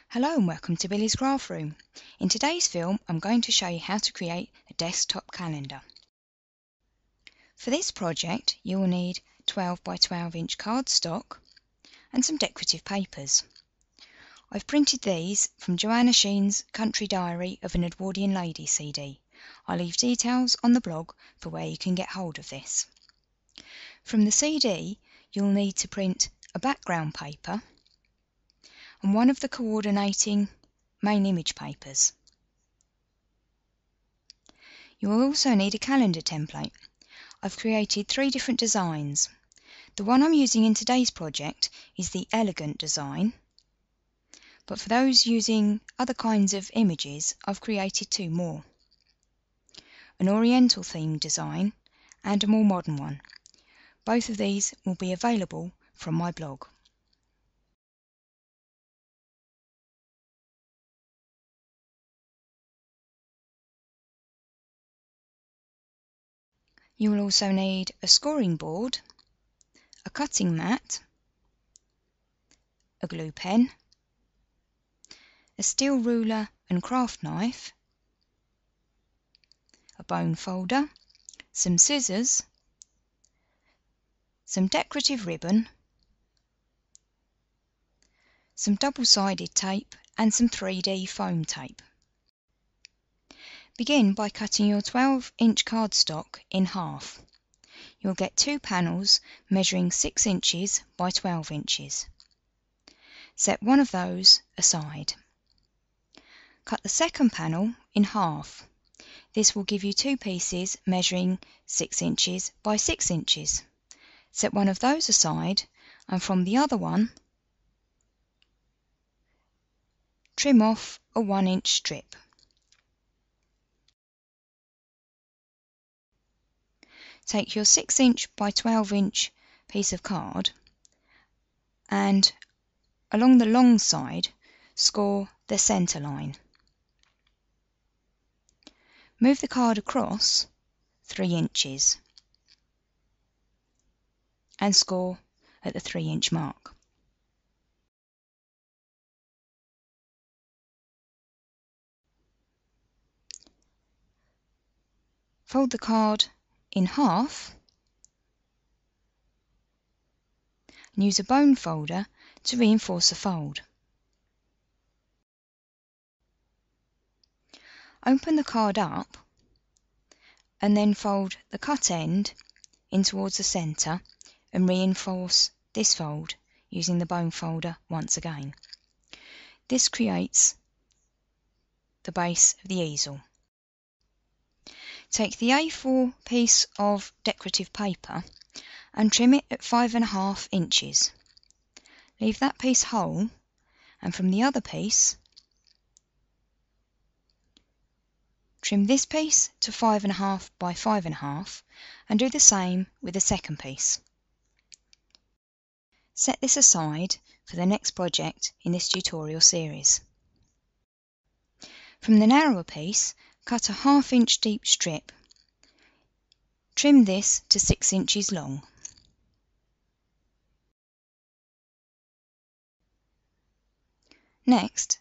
Hello and welcome to Billy's Craft Room. In today's film I'm going to show you how to create a desktop calendar. For this project you will need 12 by 12 inch cardstock and some decorative papers. I've printed these from Joanna Sheen's Country Diary of an Edwardian Lady CD. I'll leave details on the blog for where you can get hold of this. From the CD you'll need to print a background paper and one of the coordinating main image papers. You will also need a calendar template. I've created 3 different designs. The one I'm using in today's project is the elegant design, but for those using other kinds of images I've created 2 more. An oriental themed design and a more modern one. Both of these will be available from my blog. You will also need a scoring board, a cutting mat, a glue pen, a steel ruler and craft knife, a bone folder, some scissors, some decorative ribbon, some double-sided tape and some 3D foam tape. Begin by cutting your 12-inch cardstock in half. You'll get 2 panels measuring 6 inches by 12 inches. Set one of those aside. Cut the second panel in half. This will give you 2 pieces measuring 6 inches by 6 inches. Set one of those aside, and from the other one trim off a 1-inch strip. Take your 6-inch by 12-inch piece of card and along the long side score the centre line. Move the card across 3 inches and score at the 3-inch mark. Fold the card in half and use a bone folder to reinforce the fold. Open the card up and then fold the cut end in towards the centre and reinforce this fold using the bone folder once again. This creates the base of the easel. Take the A4 piece of decorative paper and trim it at 5.5 inches. Leave that piece whole, and from the other piece trim this piece to 5.5 by 5.5 and do the same with the second piece. Set this aside for the next project in this tutorial series. From the narrower piece, cut a 1/2 inch deep strip. Trim this to 6 inches long. Next,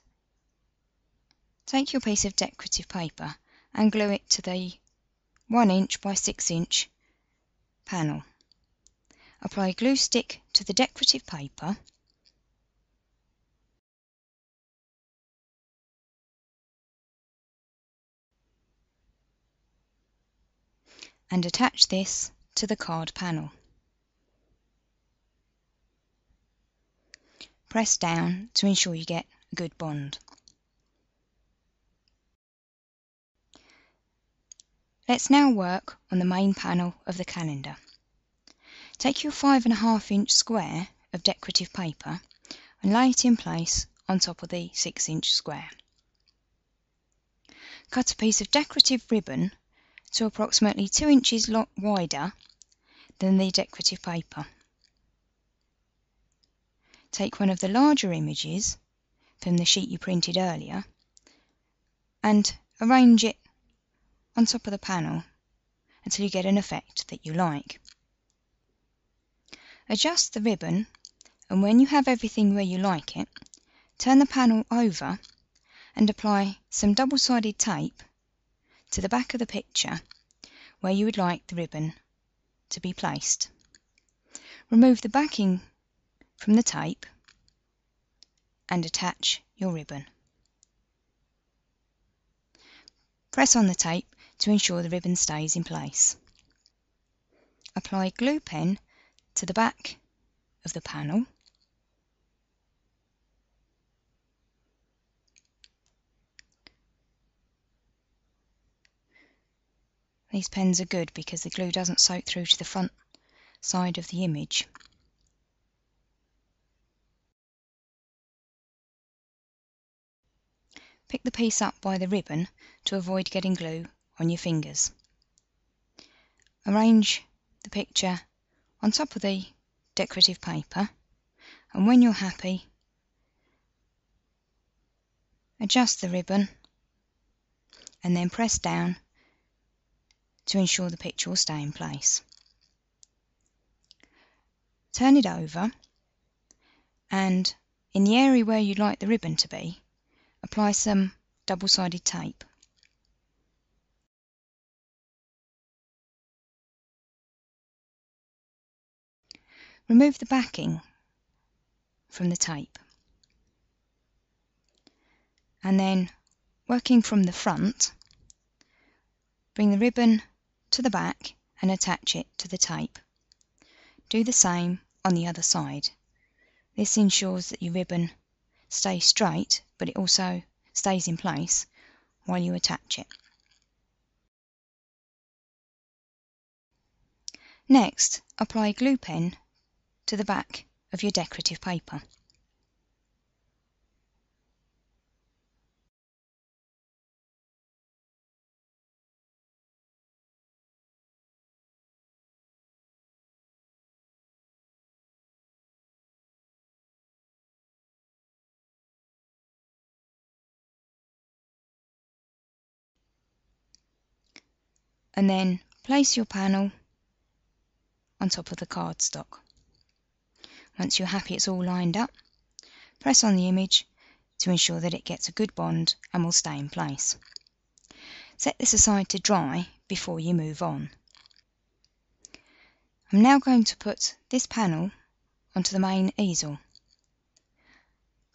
take your piece of decorative paper and glue it to the 1-inch by 6-inch panel. Apply glue stick to the decorative paper and attach this to the card panel. Press down to ensure you get a good bond. Let's now work on the main panel of the calendar. Take your 5.5-inch square of decorative paper and lay it in place on top of the 6-inch square. Cut a piece of decorative ribbon to approximately 2 inches wider than the decorative paper. Take one of the larger images from the sheet you printed earlier and arrange it on top of the panel until you get an effect that you like. Adjust the ribbon, and when you have everything where you like it, turn the panel over and apply some double-sided tape to the back of the picture where you would like the ribbon to be placed. Remove the backing from the tape and attach your ribbon. Press on the tape to ensure the ribbon stays in place. Apply glue pen to the back of the panel. These pens are good because the glue doesn't soak through to the front side of the image. Pick the piece up by the ribbon to avoid getting glue on your fingers. Arrange the picture on top of the decorative paper, and when you're happy, adjust the ribbon and then press down to ensure the picture will stay in place. Turn it over, and in the area where you'd like the ribbon to be, apply some double-sided tape. Remove the backing from the tape, and then, working from the front, bring the ribbon to the back and attach it to the tape. Do the same on the other side. This ensures that your ribbon stays straight, but it also stays in place while you attach it. Next, apply glue pen to the back of your decorative paper. And then place your panel on top of the cardstock. Once you're happy it's all lined up, press on the image to ensure that it gets a good bond and will stay in place. Set this aside to dry before you move on. I'm now going to put this panel onto the main easel.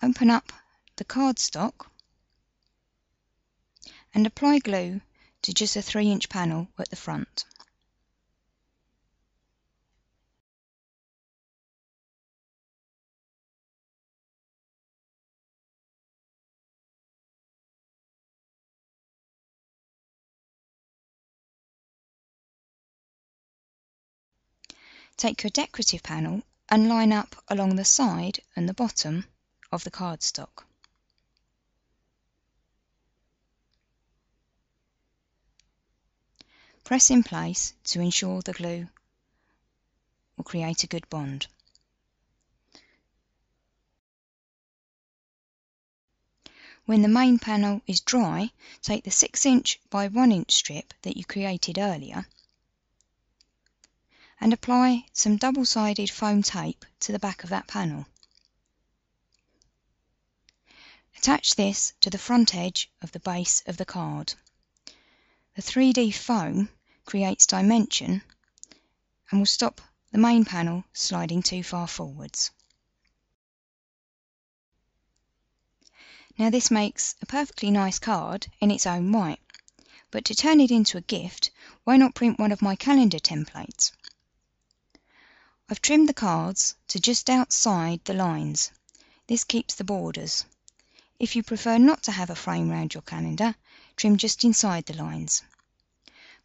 Open up the cardstock and apply glue to just a 3-inch panel at the front. Take your decorative panel and line up along the side and the bottom of the cardstock. Press in place to ensure the glue will create a good bond. When the main panel is dry, take the 6-inch by 1-inch strip that you created earlier and apply some double-sided foam tape to the back of that panel. Attach this to the front edge of the base of the card. The 3D foam creates dimension and will stop the main panel sliding too far forwards. Now this makes a perfectly nice card in its own right, but to turn it into a gift, why not print one of my calendar templates? I've trimmed the cards to just outside the lines. This keeps the borders. If you prefer not to have a frame round your calendar, trim just inside the lines.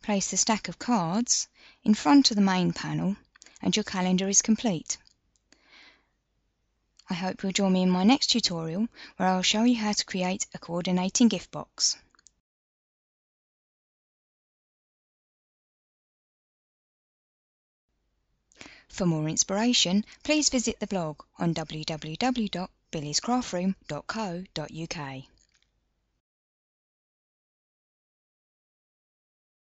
Place the stack of cards in front of the main panel and your calendar is complete. I hope you'll join me in my next tutorial where I'll show you how to create a coordinating gift box. For more inspiration, please visit the blog on www.billiescraftroom.co.uk.